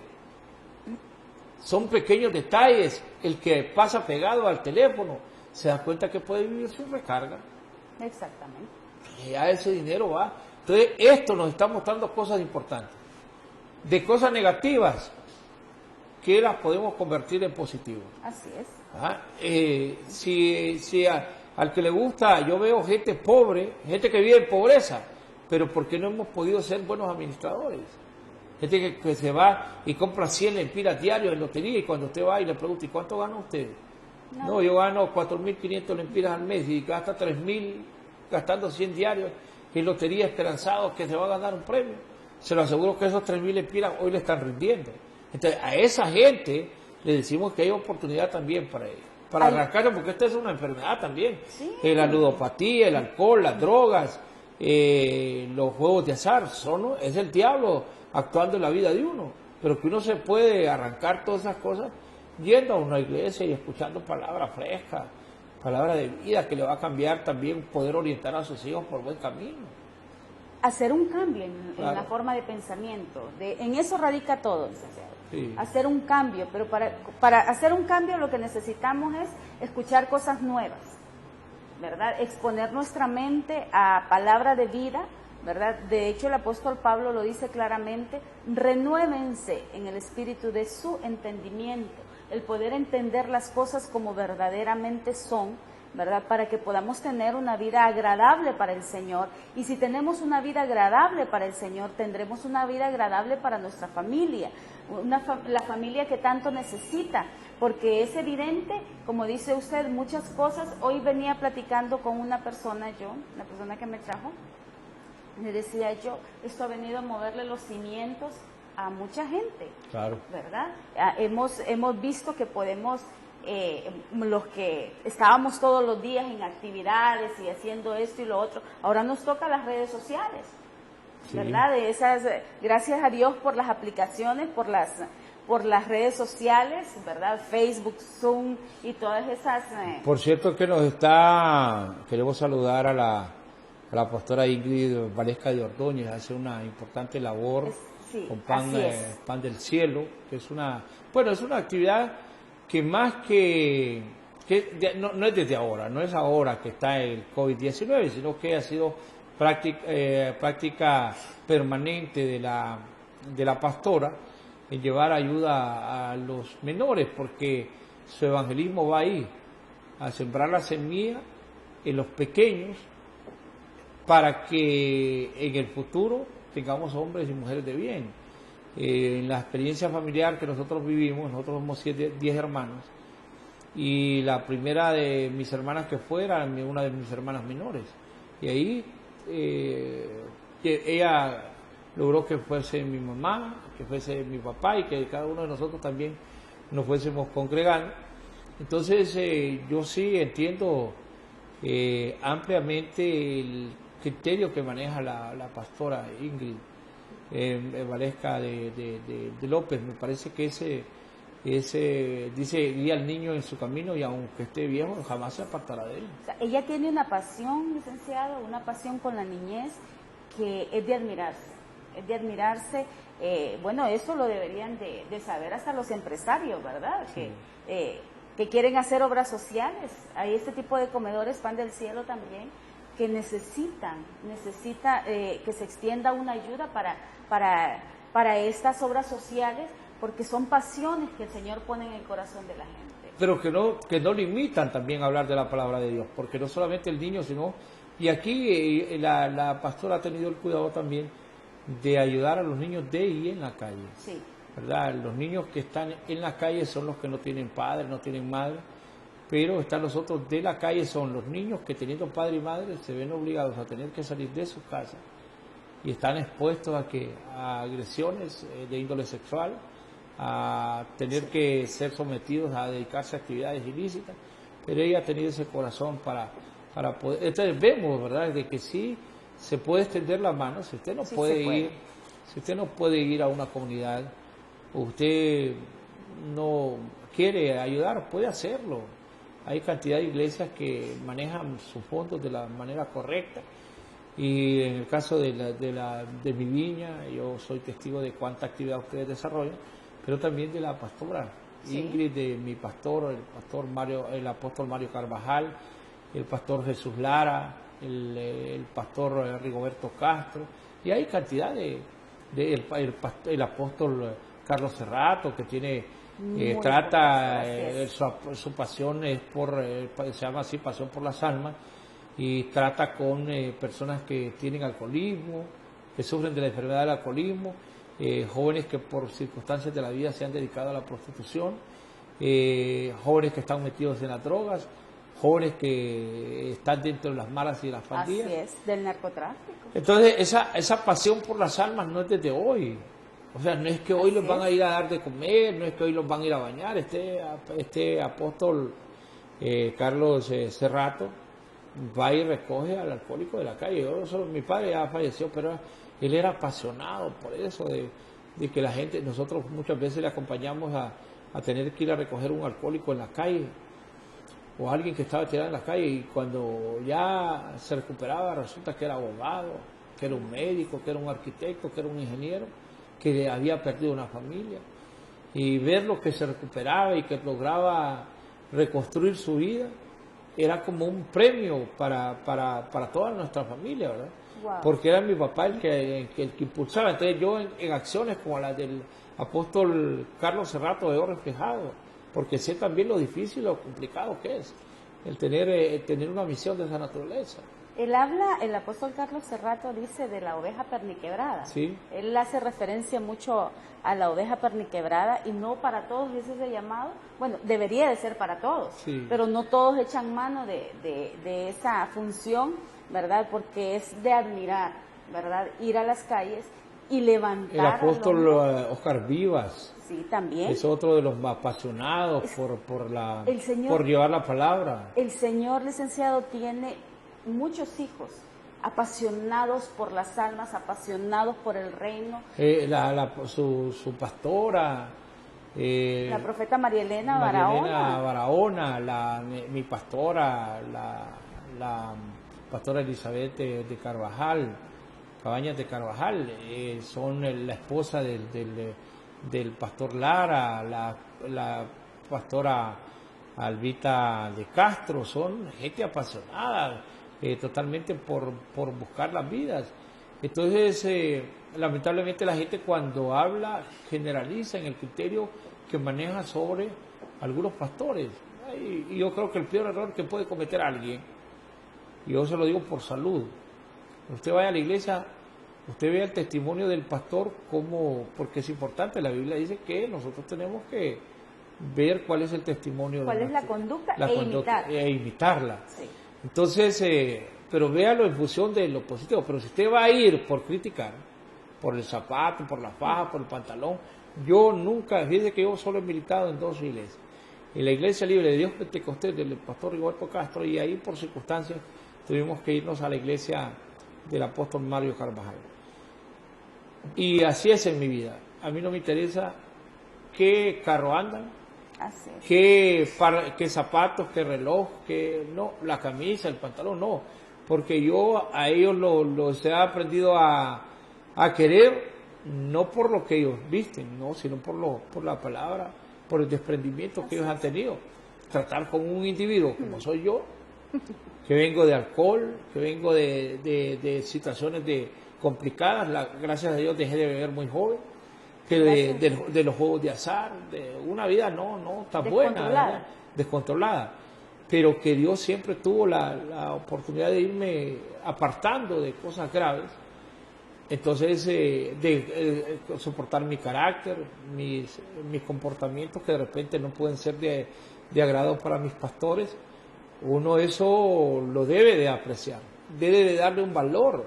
Son pequeños detalles. El que pasa pegado al teléfono se da cuenta que puede vivir sin recarga. Exactamente. Y ya ese dinero va. Entonces, esto nos está mostrando cosas importantes. De cosas negativas, que las podemos convertir en positivas. Así es. Si al que le gusta, yo veo gente pobre, gente que vive en pobreza, pero ¿por qué no hemos podido ser buenos administradores? Gente que se va y compra 100 lempiras diarios en lotería, y cuando usted va y le pregunta, ¿y cuánto gana usted? No, yo gano 4.500 lempiras al mes y gasta 3.000, gastando 100 diarios en lotería, esperanzados que se va a ganar un premio. Se lo aseguro que esos 3.000 lempiras hoy le están rindiendo. Entonces, a esa gente le decimos que hay oportunidad también para ellos, para arrancarlo, porque esta es una enfermedad también. Sí. La ludopatía, el alcohol, las drogas, los juegos de azar, es el diablo actuando en la vida de uno. Pero que uno se puede arrancar todas esas cosas yendo a una iglesia y escuchando palabras frescas, palabras de vida que le va a cambiar también, poder orientar a sus hijos por buen camino. Hacer un cambio en la forma de pensamiento, en eso radica todo. Sí. Hacer un cambio, pero para hacer un cambio lo que necesitamos es escuchar cosas nuevas, ¿verdad? Exponer nuestra mente a palabra de vida, ¿verdad? De hecho, el apóstol Pablo lo dice claramente: renuévense en el espíritu de su entendimiento, el poder entender las cosas como verdaderamente son, ¿verdad? Para que podamos tener una vida agradable para el Señor. Y si tenemos una vida agradable para el Señor, tendremos una vida agradable para nuestra familia, la familia que tanto necesita, porque es evidente, como dice usted, muchas cosas. Hoy venía platicando con una persona que me trajo, le decía yo, esto ha venido a moverle los cimientos a mucha gente, claro, ¿verdad? Hemos visto que podemos, los que estábamos todos los días en actividades y haciendo esto y lo otro, ahora nos toca las redes sociales, sí, ¿verdad? Gracias a Dios por las aplicaciones, por las redes sociales, ¿verdad? Facebook, Zoom y todas esas... Por cierto que queremos saludar a la pastora Ingrid Valesca de Ordóñez, hace una importante labor con Pan del Cielo, que es una actividad que más que no es desde ahora, no es ahora que está el COVID-19, sino que ha sido práctica permanente de la pastora en llevar ayuda a los menores, porque su evangelismo va ahí, a sembrar la semilla en los pequeños, para que en el futuro tengamos hombres y mujeres de bien. En la experiencia familiar que nosotros vivimos, nosotros somos 10 hermanos, y la primera de mis hermanas que fue era una de mis hermanas menores, y ahí ella logró que fuese mi mamá, que fuese mi papá, y que cada uno de nosotros también nos fuésemos congregando. Entonces yo sí entiendo ampliamente el criterio que maneja la pastora Ingrid Valesca de López. Me parece que ese dice, guía al niño en su camino y aunque esté viejo jamás se apartará de él. O sea, ella tiene una pasión, licenciado, una pasión con la niñez que es de admirarse. Bueno, eso lo deberían de saber hasta los empresarios, ¿verdad? Sí. Que quieren hacer obras sociales. Hay este tipo de comedores Pan del Cielo también, que necesita que se extienda una ayuda para estas obras sociales, porque son pasiones que el Señor pone en el corazón de la gente. Pero que no limitan también a hablar de la palabra de Dios, porque no solamente el niño, sino... Y aquí la pastora ha tenido el cuidado también de ayudar a los niños de y en la calle. Sí. ¿Verdad? Los niños que están en la calle son los que no tienen padre, no tienen madre, pero están los otros de la calle, son los niños que teniendo padre y madre se ven obligados a tener que salir de sus casas y están expuestos a agresiones de índole sexual, a tener que ser sometidos a dedicarse a actividades ilícitas, pero ella ha tenido ese corazón para poder... Entonces vemos, ¿verdad?, de que sí se puede extender la mano. Si usted no si usted no puede ir a una comunidad, usted no quiere ayudar, puede hacerlo. Hay cantidad de iglesias que manejan sus fondos de la manera correcta, y en el caso de mi viña, yo soy testigo de cuánta actividad ustedes desarrollan, pero también de la pastora Ingrid, de mi pastor, el apóstol Mario Carvajal, el pastor Jesús Lara, el pastor Rigoberto Castro, y hay cantidad el apóstol Carlos Cerrato, que tiene su pasión es se llama así, pasión por las almas, y trata con personas que tienen alcoholismo, que sufren de la enfermedad del alcoholismo, jóvenes que por circunstancias de la vida se han dedicado a la prostitución, jóvenes que están metidos en las drogas, jóvenes que están dentro de las malas y de las pandillas. Así es, del narcotráfico. Entonces, esa pasión por las almas no es desde hoy. O sea, no es que hoy los van a ir a dar de comer, no es que hoy los van a ir a bañar. Este apóstol Carlos Cerrato va y recoge al alcohólico de la calle. Mi padre ya falleció, pero él era apasionado por eso, de que la gente, nosotros muchas veces le acompañamos a tener que ir a recoger un alcohólico en la calle, o alguien que estaba tirado en la calle, y cuando ya se recuperaba resulta que era abogado, que era un médico, que era un arquitecto, que era un ingeniero, que había perdido una familia, y verlo que se recuperaba y que lograba reconstruir su vida era como un premio para toda nuestra familia, ¿verdad? Wow. Porque era mi papá el que impulsaba. Entonces yo en acciones como las del apóstol Carlos Cerrato veo reflejado, porque sé también lo difícil, lo complicado que es el tener una misión de esa naturaleza. El apóstol Carlos Cerrato dice de la oveja perniquebrada. Sí. Él hace referencia mucho a la oveja perniquebrada, y no para todos es ese llamado. Bueno, debería de ser para todos, sí, pero no todos echan mano de esa función, ¿verdad? Porque es de admirar, ¿verdad? Ir a las calles y levantar. El apóstol Oscar Vivas. Sí, también. Es otro de los más apasionados por llevar la palabra. El señor licenciado tiene muchos hijos apasionados por las almas, apasionados por el reino. Su pastora, la profeta María Elena Barahona, mi pastora, la pastora Elizabeth de Carvajal, Cabañas de Carvajal, son la esposa del pastor Lara, la pastora Albita de Castro. Son gente apasionada totalmente por buscar las vidas. Entonces, lamentablemente la gente cuando habla generaliza en el criterio que maneja sobre algunos pastores. Y yo creo que el peor error que puede cometer alguien, y yo se lo digo por salud, usted vaya a la iglesia, usted vea el testimonio del pastor, porque es importante. La Biblia dice que nosotros tenemos que ver cuál es el testimonio, cuál es la conducta, imitarla. Sí. Entonces, pero véalo en función de lo positivo. Pero si usted va a ir por criticar, por el zapato, por la faja, por el pantalón, yo nunca, fíjese que yo solo he militado en 2 iglesias. En la Iglesia Libre de Dios Pentecostés del pastor Rigoberto Castro, y ahí por circunstancias tuvimos que irnos a la iglesia del apóstol Mario Carvajal. Y así es en mi vida. A mí no me interesa qué carro andan, qué zapatos, qué reloj, no, la camisa, el pantalón, no. Porque yo a ellos los he aprendido a querer, no por lo que ellos visten, no, sino por la palabra, por el desprendimiento que ellos han tenido. Tratar con un individuo como soy yo, que vengo de alcohol, que vengo de situaciones complicadas. Gracias a Dios dejé de beber muy joven, que de los juegos de azar, de una vida no tan buena, ¿verdad? Descontrolada. Pero que Dios siempre tuvo la oportunidad de irme apartando de cosas graves. Entonces, soportar mi carácter, mis comportamientos que de repente no pueden ser de agrado para mis pastores, uno eso lo debe de apreciar, debe de darle un valor,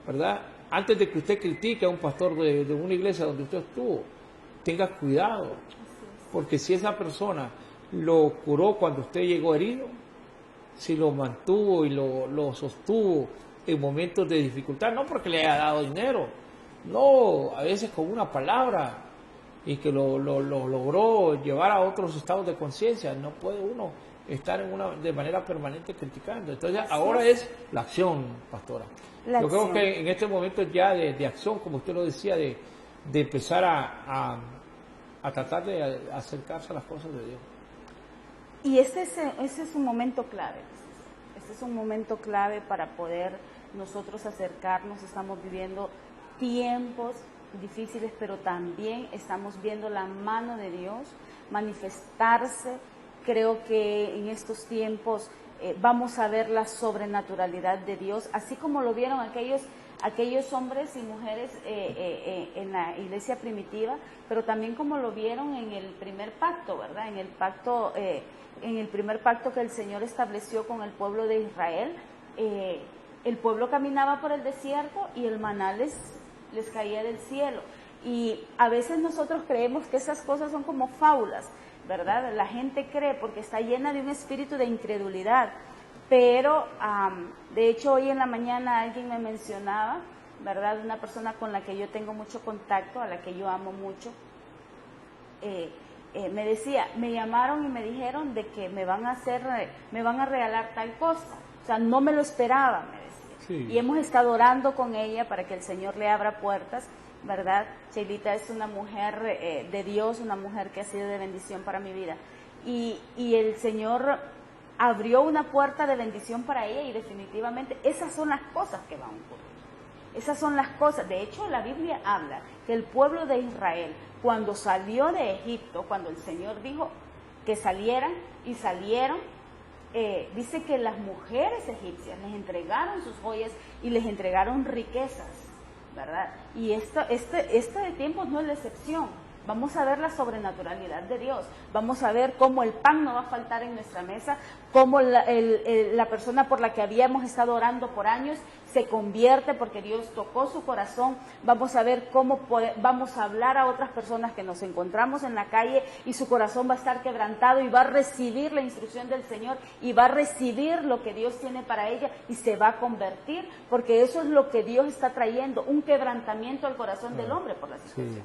¿verdad? Antes de que usted critique a un pastor de una iglesia donde usted estuvo, tenga cuidado, porque si esa persona lo curó cuando usted llegó herido, si lo mantuvo y lo sostuvo en momentos de dificultad, no porque le haya dado dinero, no, a veces con una palabra, y que lo logró llevar a otros estados de conciencia, no puede uno estar de manera permanente criticando. Entonces ahora es la acción, pastora. Yo creo que en este momento ya de acción, como usted lo decía, de empezar a tratar de acercarse a las cosas de Dios. Y ese es un momento clave. Este es un momento clave para poder nosotros acercarnos. Estamos viviendo tiempos difíciles, pero también estamos viendo la mano de Dios manifestarse. Creo que en estos tiempos vamos a ver la sobrenaturalidad de Dios, así como lo vieron aquellos hombres y mujeres en la iglesia primitiva, pero también como lo vieron en el primer pacto, ¿verdad? En el primer pacto que el Señor estableció con el pueblo de Israel. El pueblo caminaba por el desierto y el maná les caía del cielo. Y a veces nosotros creemos que esas cosas son como fábulas, ¿verdad? La gente cree porque está llena de un espíritu de incredulidad. Pero, de hecho, hoy en la mañana alguien me mencionaba, ¿verdad? Una persona con la que yo tengo mucho contacto, a la que yo amo mucho, me decía, me llamaron y me dijeron de que me van a regalar tal cosa. O sea, no me lo esperaba, me decía. Sí. Y hemos estado orando con ella para que el Señor le abra puertas, ¿verdad? Cheilita es una mujer de Dios, una mujer que ha sido de bendición para mi vida. Y el Señor abrió una puerta de bendición para ella y definitivamente esas son las cosas que van a ocurrir. Esas son las cosas. De hecho, la Biblia habla que el pueblo de Israel, cuando salió de Egipto, cuando el Señor dijo que salieran y salieron, dice que las mujeres egipcias les entregaron sus joyas y les entregaron riquezas, ¿verdad? Y esto de tiempos no es la excepción. Vamos a ver la sobrenaturalidad de Dios. Vamos a ver cómo el pan no va a faltar en nuestra mesa, cómo la persona por la que habíamos estado orando por años se convierte porque Dios tocó su corazón. Vamos a ver cómo vamos a hablar a otras personas que nos encontramos en la calle y su corazón va a estar quebrantado y va a recibir la instrucción del Señor y va a recibir lo que Dios tiene para ella y se va a convertir, porque eso es lo que Dios está trayendo, un quebrantamiento al corazón del hombre por la situación. Sí.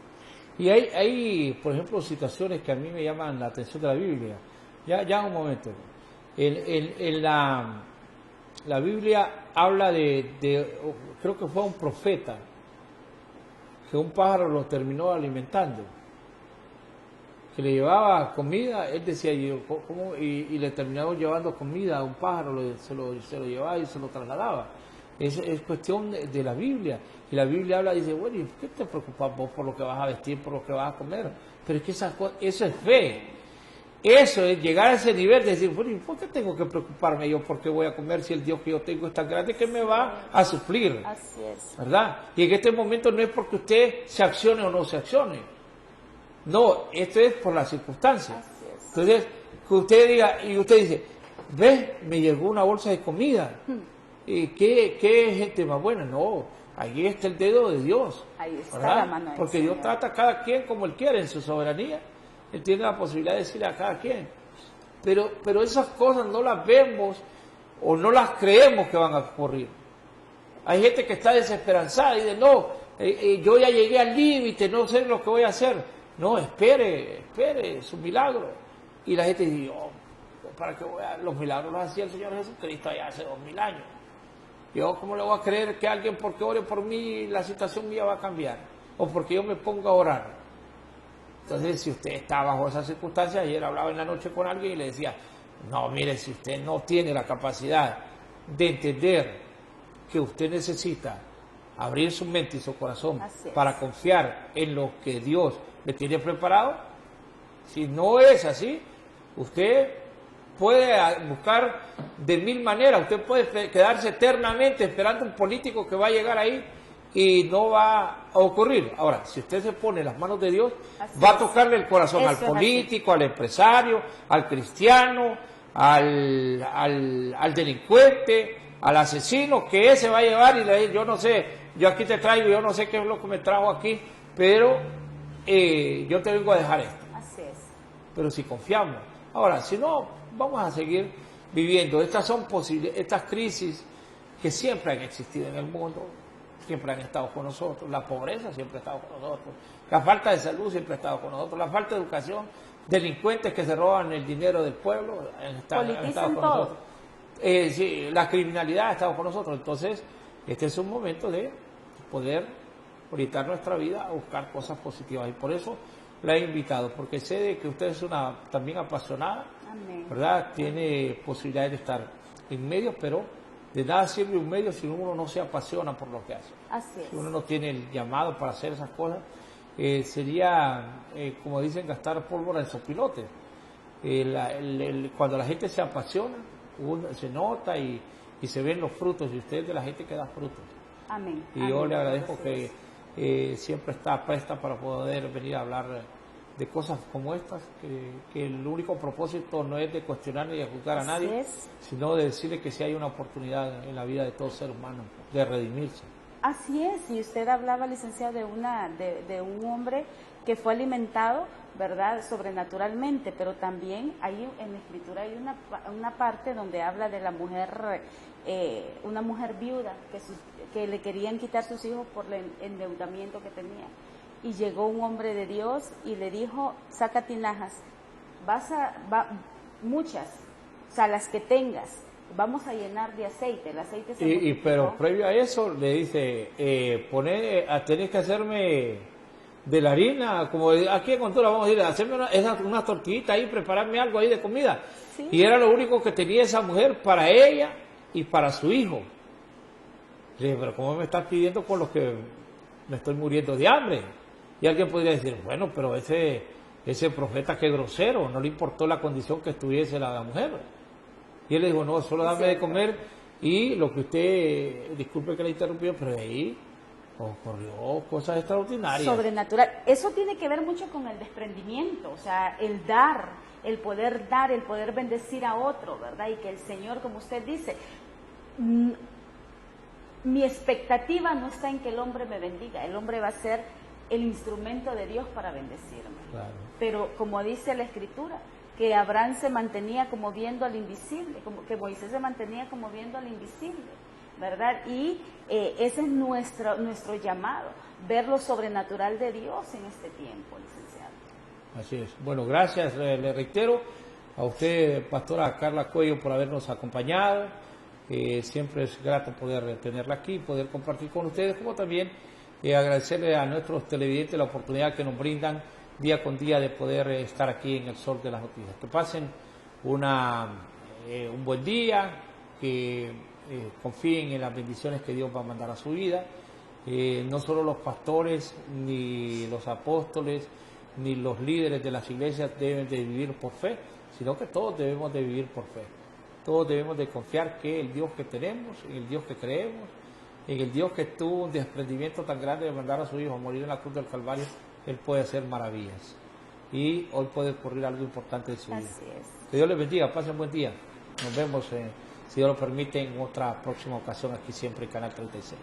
Y hay, por ejemplo, situaciones que a mí me llaman la atención de la Biblia. Ya un momento. En la Biblia habla creo que fue un profeta, que un pájaro lo terminó alimentando, que le llevaba comida, él decía, ¿cómo? Y le terminaron llevando comida a un pájaro, se lo llevaba y se lo trasladaba. Es cuestión de la Biblia. Y la Biblia habla y dice, bueno, ¿y qué te preocupas vos por lo que vas a vestir, por lo que vas a comer? Pero es que eso es fe. Eso es llegar a ese nivel de decir, bueno, ¿y por qué tengo que preocuparme yo por qué voy a comer si el Dios que yo tengo es tan grande que me va a suplir? Así es. ¿Verdad? Y en este momento no es porque usted se accione o no se accione. No, esto es por las circunstancias. Así es. Entonces, que usted diga, y usted dice, ¿ves? Me llegó una bolsa de comida. ¿Y qué gente más buena? No, ahí está el dedo de Dios. Ahí está, ¿verdad? la mano del Porque Señor. Dios trata a cada quien como Él quiere en su soberanía. Él tiene la posibilidad de decirle a cada quien. Pero esas cosas no las vemos o no las creemos que van a ocurrir. Hay gente que está desesperanzada y dice, no, yo ya llegué al límite, no sé lo que voy a hacer. No, espere su milagro. Y la gente dice, ¿para qué voy a...? Los milagros los hacía el Señor Jesucristo allá hace 2000 años. Yo, ¿cómo le voy a creer que alguien porque ore por mí la situación mía va a cambiar? O porque yo me ponga a orar. Entonces, si usted está bajo esas circunstancias, ayer hablaba en la noche con alguien y le decía, no, mire, si usted no tiene la capacidad de entender que usted necesita abrir su mente y su corazón para confiar en lo que Dios le tiene preparado. Si no es así, usted puede buscar de mil maneras, usted puede quedarse eternamente esperando un político que va a llegar ahí y no va a ocurrir. Ahora, si usted se pone en las manos de Dios, va a tocarle el corazón al político, al empresario, al cristiano, al delincuente, al asesino, que ese va a llevar y le dice, yo no sé, yo aquí te traigo, yo no sé qué es lo que me trajo aquí, pero yo te vengo a dejar esto. Así es. Pero si confiamos. Ahora, si no, vamos a seguir viviendo. Estas son estas crisis que siempre han existido en el mundo, siempre han estado con nosotros. La pobreza siempre ha estado con nosotros. La falta de salud siempre ha estado con nosotros. La falta de educación, delincuentes que se roban el dinero del pueblo, han estado con nosotros. Sí, la criminalidad ha estado con nosotros. Entonces, este es un momento de poder orientar nuestra vida a buscar cosas positivas. Y por eso la he invitado, porque sé de que usted es una también apasionada. Amén. ¿Verdad? Tiene posibilidades de estar en medios, pero de nada sirve un medio si uno no se apasiona por lo que hace. Así es. Si uno no tiene el llamado para hacer esas cosas, sería, como dicen, gastar pólvora en sopilotes. Cuando la gente se apasiona, se nota y se ven los frutos, y usted es de la gente que da frutos. Amén. Y yo le agradezco que siempre está presta para poder venir a hablar de cosas como estas, que el único propósito no es de cuestionar ni de juzgar a nadie, sino de decirle que sí hay una oportunidad en la vida de todo ser humano de redimirse. Así es, y usted hablaba, licenciado, de un hombre que fue alimentado, ¿verdad?, sobrenaturalmente, pero también hay en la Escritura hay una parte donde habla de la mujer, una mujer viuda que le querían quitar sus hijos por el endeudamiento que tenía. Y llegó un hombre de Dios y le dijo, saca tinajas, muchas, o sea, las que tengas, vamos a llenar de aceite, el aceite se pero previo a eso le dice, tenés que hacerme de la harina, como aquí en Honduras vamos a decir, hacerme una tortillita ahí, prepararme algo ahí de comida. ¿Sí? Y era lo único que tenía esa mujer para ella y para su hijo. Le dije, pero ¿cómo me estás pidiendo con los que me estoy muriendo de hambre? Y alguien podría decir, bueno, pero ese profeta qué grosero, no le importó la condición que estuviese la mujer. Y él le dijo, no, solo dame de comer, y lo que usted, disculpe que le interrumpió, pero ahí ocurrió cosas extraordinarias. Sobrenatural. Eso tiene que ver mucho con el desprendimiento, o sea, el dar, el poder bendecir a otro, ¿verdad? Y que el Señor, como usted dice, mi expectativa no está en que el hombre me bendiga, el hombre va a ser el instrumento de Dios para bendecirme. Claro. Pero como dice la Escritura, que Abraham se mantenía como viendo al invisible, como que Moisés se mantenía como viendo al invisible, ¿verdad? Y ese es nuestro llamado, ver lo sobrenatural de Dios en este tiempo, licenciado. Así es. Bueno, gracias, le reitero a usted, pastora Carla Cuello, por habernos acompañado. Siempre es grato poder tenerla aquí, poder compartir con ustedes, como también agradecerle a nuestros televidentes la oportunidad que nos brindan día con día de poder estar aquí en el Sol de las Noticias. Que pasen un buen día, que confíen en las bendiciones que Dios va a mandar a su vida. No solo los pastores, ni los apóstoles, ni los líderes de las iglesias deben de vivir por fe, sino que todos debemos de vivir por fe. Todos debemos de confiar que el Dios que tenemos, en el Dios que creemos, en el Dios que tuvo un desprendimiento tan grande de mandar a su Hijo a morir en la cruz del Calvario, Él puede hacer maravillas. Y hoy puede ocurrir algo importante en su vida. Así es. Que Dios les bendiga, pasen buen día. Nos vemos, si Dios lo permite, en otra próxima ocasión aquí siempre en Canal 36.